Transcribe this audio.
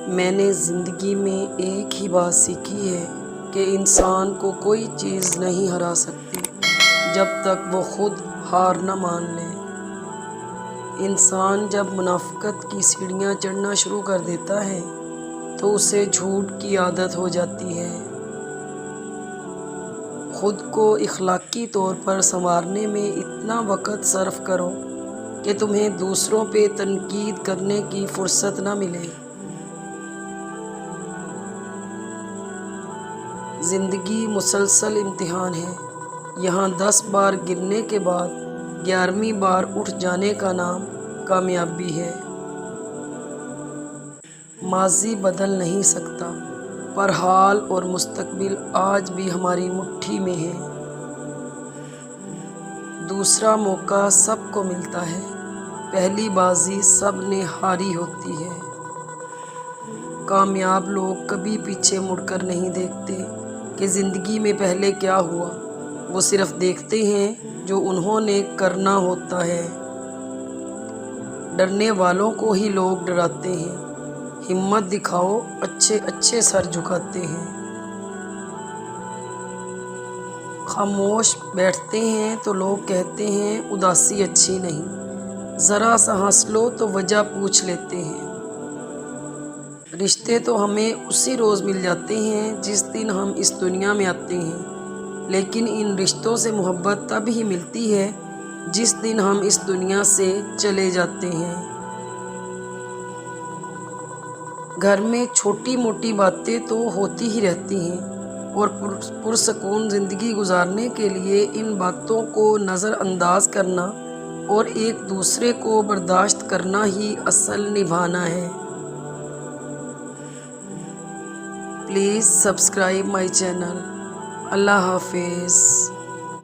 میں نے زندگی میں ایک ہی بات سیکھی ہے کہ انسان کو کوئی چیز نہیں ہرا سکتی جب تک وہ خود ہار نہ مان لے۔ انسان جب منافقت کی سیڑھیاں چڑھنا شروع کر دیتا ہے تو اسے جھوٹ کی عادت ہو جاتی ہے۔ خود کو اخلاقی طور پر سنوارنے میں اتنا وقت صرف کرو کہ تمہیں دوسروں پہ تنقید کرنے کی فرصت نہ ملے۔ زندگی مسلسل امتحان ہے۔ یہاں 10 بار گرنے کے بعد 11ویں بار اٹھ جانے کا نام کامیابی ہے۔ ماضی بدل نہیں سکتا، پر حال اور مستقبل آج بھی ہماری مٹھی میں ہے۔ دوسرا موقع سب کو ملتا ہے، پہلی بازی سب نے ہاری ہوتی ہے۔ کامیاب لوگ کبھی پیچھے مڑ کر نہیں دیکھتے کہ زندگی میں پہلے کیا ہوا، وہ صرف دیکھتے ہیں جو انہوں نے کرنا ہوتا ہے۔ ڈرنے والوں کو ہی لوگ ڈراتے ہیں، ہمت دکھاؤ اچھے اچھے سر جھکاتے ہیں۔ خاموش بیٹھتے ہیں تو لوگ کہتے ہیں اداسی اچھی نہیں، ذرا سا ہنس لو تو وجہ پوچھ لیتے ہیں۔ رشتے تو ہمیں اسی روز مل جاتے ہیں جس دن ہم اس دنیا میں آتے ہیں، لیکن ان رشتوں سے محبت تب ہی ملتی ہے جس دن ہم اس دنیا سے چلے جاتے ہیں۔ گھر میں چھوٹی موٹی باتیں تو ہوتی ہی رہتی ہیں، اور پرسکون زندگی گزارنے کے لیے ان باتوں کو نظر انداز کرنا اور ایک دوسرے کو برداشت کرنا ہی اصل نبھانا ہے۔ Please subscribe my channel. اللہ حافظ۔